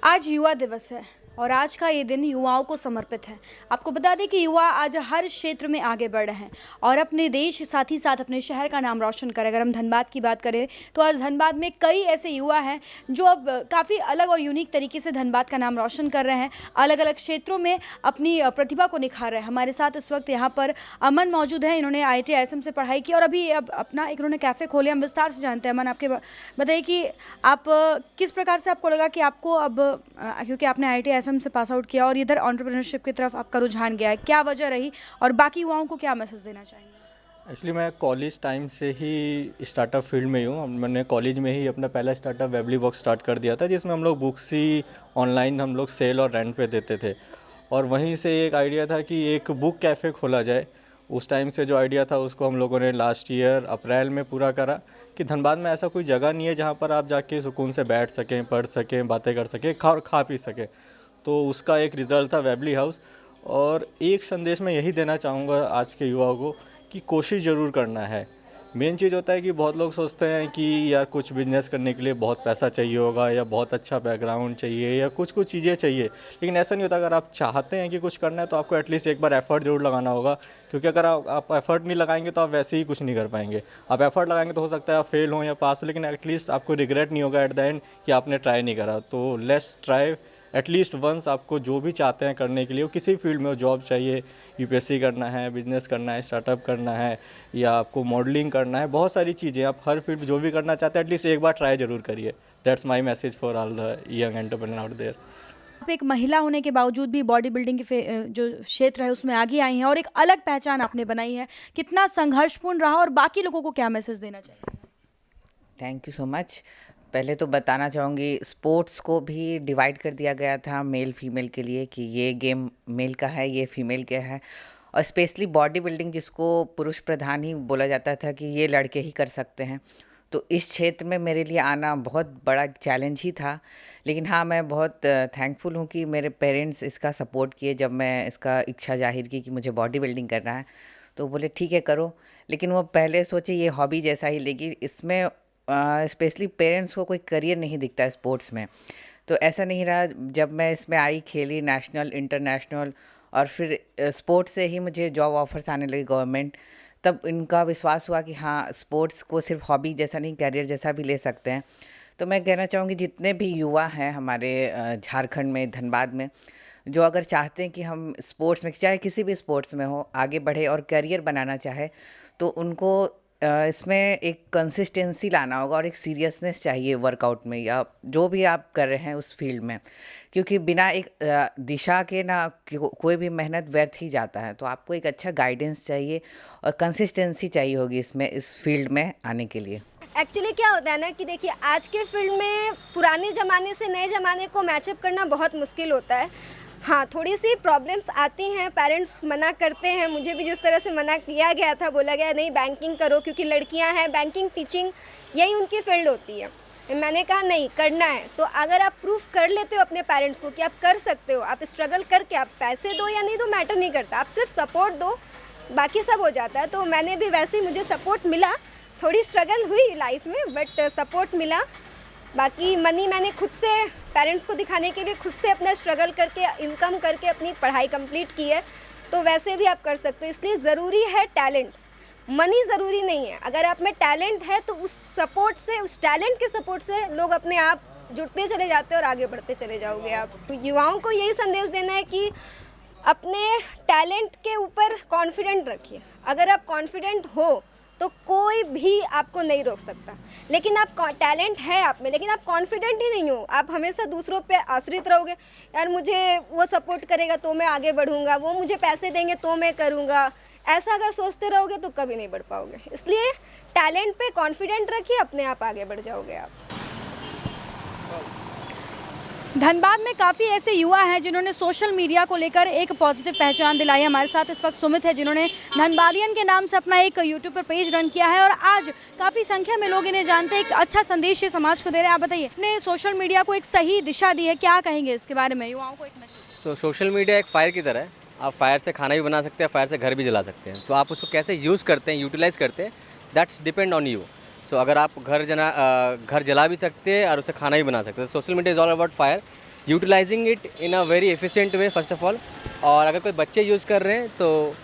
आज युवा दिवस है और आज का ये दिन युवाओं को समर्पित है। आपको बता दें कि युवा आज हर क्षेत्र में आगे बढ़ रहे हैं और अपने देश साथ ही साथ अपने शहर का नाम रोशन करें। अगर हम धनबाद की बात करें तो आज धनबाद में कई ऐसे युवा हैं जो अब काफ़ी अलग और यूनिक तरीके से धनबाद का नाम रोशन कर रहे हैं, अलग अलग क्षेत्रों में अपनी प्रतिभा को निखार रहे हैं। हमारे साथ इस वक्त यहाँ पर अमन मौजूद है। इन्होंने IIT ISM से पढ़ाई की और अभी अब अपना एक इन्होंने कैफ़े खोले। हम विस्तार से जानते हैं। अमन, आपके बताइए कि आप किस प्रकार से आपको लगा कि आपको अब क्योंकि आपने IIT ISM से पास आउट किया और इधर एंटरप्रेन्योरशिप की तरफ आपका रुझान गया है, क्या वजह रही और बाकी युवाओं को क्या मैसेज देना चाहेंगे? एक्चुअली मैं कॉलेज टाइम से ही स्टार्टअप फील्ड में ही हूँ। मैंने कॉलेज में ही अपना पहला स्टार्टअप वेबली बॉक्स स्टार्ट कर दिया था, जिसमें हम लोग बुक्स ही ऑनलाइन हम लोग सेल और रेंट पे देते थे। और वहीं से एक आइडिया था कि एक बुक कैफ़े खोला जाए। उस टाइम से जो आइडिया था उसको हम लोगों ने लास्ट ईयर अप्रैल में पूरा करा कि धनबाद में ऐसा कोई जगह नहीं है जहाँ पर आप जाके सुकून से बैठ सकें, पढ़ सकें, बातें कर सकें, खा पी सकें। तो उसका एक रिज़ल्ट था वेबली हाउस। और एक संदेश मैं यही देना चाहूँगा आज के युवाओं को कि कोशिश ज़रूर करना है। मेन चीज़ होता है कि बहुत लोग सोचते हैं कि यार कुछ बिजनेस करने के लिए बहुत पैसा चाहिए होगा या बहुत अच्छा बैकग्राउंड चाहिए या कुछ चीज़ें चाहिए, लेकिन ऐसा नहीं होता। अगर आप चाहते हैं कि कुछ करना है तो आपको एटलीस्ट एक बार एफ़र्ट ज़रूर लगाना होगा, क्योंकि अगर आप एफ़र्ट नहीं लगाएंगे तो आप वैसे ही कुछ नहीं कर पाएंगे। आप एफ़र्ट लगाएंगे तो हो सकता है आप फेल हों या पास हो, लेकिन एटलीस्ट आपको रिग्रेट नहीं होगा एट द एंड कि आपने ट्राई नहीं करा। तो लेट्स ट्राई एटलीस्ट वंस। आपको जो भी चाहते हैं करने के लिए, वो किसी फील्ड में हो, जॉब चाहिए, UPSC करना है, बिजनेस करना है, स्टार्टअप करना है या आपको मॉडलिंग करना है, बहुत सारी चीज़ें। आप हर फील्ड जो भी करना चाहते हैं एटलीस्ट एक बार ट्राई ज़रूर करिए। That's my message for all the young entrepreneur out there. आप एक महिला होने के बावजूद भी बॉडी बिल्डिंग के जो क्षेत्र है उसमें आगे आई हैं और एक अलग पहचान आपने बनाई है। कितना संघर्षपूर्ण रहा और बाकी लोगों को क्या मैसेज देना चाहिए? Thank you so much. पहले तो बताना चाहूँगी, स्पोर्ट्स को भी डिवाइड कर दिया गया था मेल फीमेल के लिए कि ये गेम मेल का है, ये फीमेल का है। और स्पेशली बॉडी बिल्डिंग, जिसको पुरुष प्रधान ही बोला जाता था कि ये लड़के ही कर सकते हैं, तो इस क्षेत्र में मेरे लिए आना बहुत बड़ा चैलेंज ही था। लेकिन हाँ, मैं बहुत थैंकफुल हूँ कि मेरे पेरेंट्स इसका सपोर्ट किए। जब मैं इसका इच्छा जाहिर की कि मुझे बॉडी बिल्डिंग करना है तो बोले ठीक है करो। लेकिन वो पहले सोचे ये हॉबी जैसा ही, लेकिन इसमें स्पेशली पेरेंट्स को कोई करियर नहीं दिखता है स्पोर्ट्स में। तो ऐसा नहीं रहा। जब मैं इसमें आई, खेली नेशनल, इंटरनेशनल और फिर स्पोर्ट्स से ही मुझे जॉब ऑफर्स आने लगे गवर्नमेंट, तब इनका विश्वास हुआ कि हाँ, स्पोर्ट्स को सिर्फ हॉबी जैसा नहीं, करियर जैसा भी ले सकते हैं। तो मैं कहना चाहूँगी जितने भी युवा हैं हमारे झारखंड में, धनबाद में, जो अगर चाहते हैं कि हम स्पोर्ट्स में, चाहे किसी भी स्पोर्ट्स में हो, आगे बढ़े और करियर बनाना चाहे, तो उनको इसमें एक कंसिस्टेंसी लाना होगा और एक सीरियसनेस चाहिए वर्कआउट में या जो भी आप कर रहे हैं उस फील्ड में। क्योंकि बिना एक दिशा के ना कोई भी मेहनत व्यर्थ ही जाता है। तो आपको एक अच्छा गाइडेंस चाहिए और कंसिस्टेंसी चाहिए होगी इसमें, इस फील्ड में आने के लिए। एक्चुअली क्या होता है ना कि देखिए, आज के फील्ड में पुराने ज़माने से नए ज़माने को मैचअप करना बहुत मुश्किल होता है। हाँ, थोड़ी सी प्रॉब्लम्स आती हैं, पेरेंट्स मना करते हैं। मुझे भी जिस तरह से मना किया गया था, बोला गया नहीं बैंकिंग करो क्योंकि लड़कियां हैं, बैंकिंग टीचिंग यही उनकी फील्ड होती है। मैंने कहा नहीं, करना है तो अगर आप प्रूफ कर लेते हो अपने पेरेंट्स को कि आप कर सकते हो, आप स्ट्रगल करके, आप पैसे दो या नहीं दो मैटर नहीं करता, आप सिर्फ सपोर्ट दो, बाकी सब हो जाता है। तो मैंने भी वैसे ही, मुझे सपोर्ट मिला, थोड़ी स्ट्रगल हुई लाइफ में बट सपोर्ट मिला। बाकी मनी मैंने खुद से, पेरेंट्स को दिखाने के लिए खुद से अपना स्ट्रगल करके, इनकम करके अपनी पढ़ाई कंप्लीट की है। तो वैसे भी आप कर सकते हो। इसलिए ज़रूरी है टैलेंट, मनी ज़रूरी नहीं है। अगर आप में टैलेंट है तो उस सपोर्ट से, उस टैलेंट के सपोर्ट से लोग अपने आप जुड़ते चले जाते हैं और आगे बढ़ते चले जाओगे आप। तो युवाओं को यही संदेश देना है कि अपने टैलेंट के ऊपर कॉन्फिडेंट रखिए। अगर आप कॉन्फिडेंट हो तो कोई भी आपको नहीं रोक सकता। लेकिन आप टैलेंट है आप में, लेकिन आप कॉन्फिडेंट ही नहीं हो, आप हमेशा दूसरों पे आश्रित रहोगे। यार मुझे वो सपोर्ट करेगा तो मैं आगे बढ़ूंगा, वो मुझे पैसे देंगे तो मैं करूंगा, ऐसा अगर सोचते रहोगे तो कभी नहीं बढ़ पाओगे। इसलिए टैलेंट पे कॉन्फिडेंट रखिए, अपने आप आगे बढ़ जाओगे आप। धनबाद में काफ़ी ऐसे युवा हैं जिन्होंने सोशल मीडिया को लेकर एक पॉजिटिव पहचान दिलाई है। हमारे साथ इस वक्त सुमित है जिन्होंने धनबादियन के नाम से अपना एक यूट्यूब पर पेज रन किया है और आज काफ़ी संख्या में लोग इन्हें जानते हैं। एक अच्छा संदेश ये समाज को दे रहे हैं। आप बताइए, अपने सोशल मीडिया को एक सही दिशा दी है, क्या कहेंगे इसके बारे में, युवाओं को एक मैसेज? तो सोशल मीडिया एक फायर की तरह है। आप फायर से खाना भी बना सकते हैं, फायर से घर भी जला सकते हैं। तो आप उसको कैसे यूज़ करते हैं, यूटिलाइज़ करते हैं, दैट्स डिपेंड ऑन यू। सो अगर आप घर जला भी सकते हैं और उसे खाना भी बना सकते हैं। Social media is all about fire. Utilizing it in a very efficient way first of all. और अगर कोई बच्चे यूज़ कर रहे हैं तो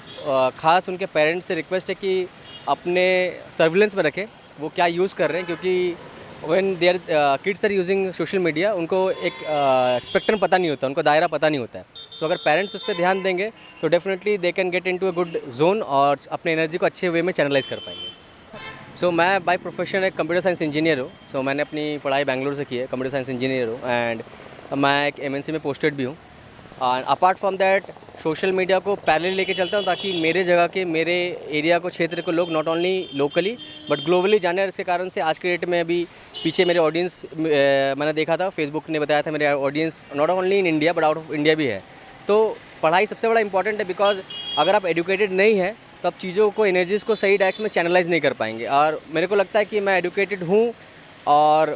ख़ास उनके पेरेंट्स से रिक्वेस्ट है कि अपने सर्विलेंस में रखें वो क्या यूज़ कर रहे हैं, क्योंकि when their kids are using social media उनको एक स्पेक्ट्रम पता नहीं होता, उनको दायरा पता नहीं होता है। सो अगर पेरेंट्स उस पर ध्यान देंगे तो definitely they can get into a good zone और अपने एनर्जी को अच्छे वे में चैनलाइज कर पाएंगे। सो मैं बाय प्रोफेशन एक कंप्यूटर साइंस इंजीनियर हूँ। सो मैंने अपनी पढ़ाई बैंगलोर से की है, कंप्यूटर साइंस इंजीनियर हूँ एंड मैं एक MNC में पोस्टेड भी हूँ। Apart from that social media को पैरेलल लेके चलता हूँ ताकि मेरे जगह के, मेरे एरिया को, क्षेत्र को लोग not only locally but globally जाने। इसके कारण से आज के डेट में अभी पीछे मेरे ऑडियंस मैंने देखा था, फेसबुक ने बताया था मेरे audience not only in India but out of India भी है। तो पढ़ाई सबसे बड़ा इंपॉर्टेंट है, बिकॉज अगर आप एजुकेटेड नहीं है तो आप चीज़ों को, एनर्जीज़ को सही डायरेक्शन में चैनलाइज नहीं कर पाएंगे। और मेरे को लगता है कि मैं एजुकेटेड हूँ और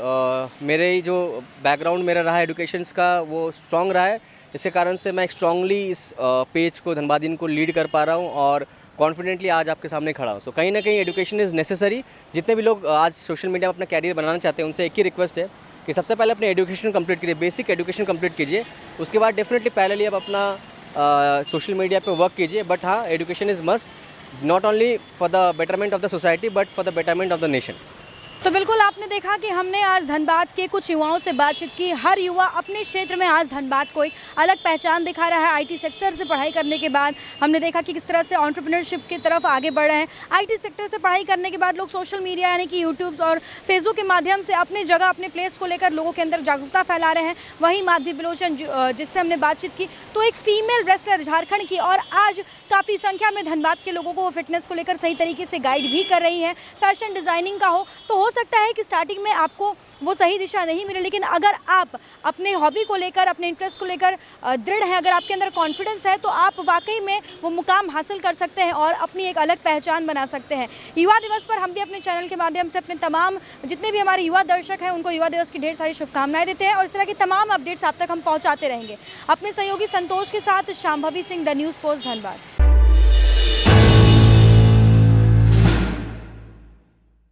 मेरे जो बैकग्राउंड मेरा रहा है एजुकेशंस का वो स्ट्रॉन्ग रहा है। इसके कारण से मैं स्ट्रांगली इस पेज को, धनबाद को लीड कर पा रहा हूँ और कॉन्फिडेंटली आज आपके सामने खड़ा हूँ। सो कहीं ना कहीं एजुकेशन इज़ नेसेसरी। जितने भी लोग आज सोशल मीडिया में अपना कैरियर बनाना चाहते हैं उनसे एक ही रिक्वेस्ट है कि सबसे पहले अपने एजुकेशन कंप्लीट कीजिए, बेसिक एजुकेशन कंप्लीट कीजिए। उसके बाद डेफिनेटली पैरेलली आप अपना सोशल मीडिया पे वर्क कीजिए। बट हाँ, education is must, not only for the betterment of the society but for the betterment of the nation. तो बिल्कुल आपने देखा कि हमने आज धनबाद के कुछ युवाओं से बातचीत की। हर युवा अपने क्षेत्र में आज धनबाद को एक अलग पहचान दिखा रहा है। आईटी सेक्टर से पढ़ाई करने के बाद हमने देखा कि किस तरह से एंटरप्रेन्योरशिप की तरफ आगे बढ़ रहे हैं। आईटी सेक्टर से पढ़ाई करने के बाद लोग सोशल मीडिया यानी कि यूट्यूब और फेसबुक के माध्यम से अपनी जगह, अपने प्लेस को लेकर लोगों के अंदर जागरूकता फैला रहे हैं। वहीं माधवी बिलोचन जिससे हमने बातचीत की तो एक फीमेल रेसलर झारखंड की, और आज काफ़ी संख्या में धनबाद के लोगों को वो फिटनेस को लेकर सही तरीके से गाइड भी कर रही है। फैशन डिज़ाइनिंग का हो सकता है कि स्टार्टिंग में आपको वो सही दिशा नहीं मिले, लेकिन अगर आप अपने हॉबी को लेकर, अपने इंटरेस्ट को लेकर दृढ़ हैं, अगर आपके अंदर कॉन्फिडेंस है तो आप वाकई में वो मुकाम हासिल कर सकते हैं और अपनी एक अलग पहचान बना सकते हैं। युवा दिवस पर हम भी अपने चैनल के माध्यम से अपने तमाम जितने भी हमारे युवा दर्शक हैं उनको युवा दिवस की ढेर सारी शुभकामनाएं देते हैं और इस तरह की तमाम अपडेट्स आप तक हम पहुँचाते रहेंगे। अपने सहयोगी संतोष के साथ Shambhavi Singh, the news post, Dhanbad.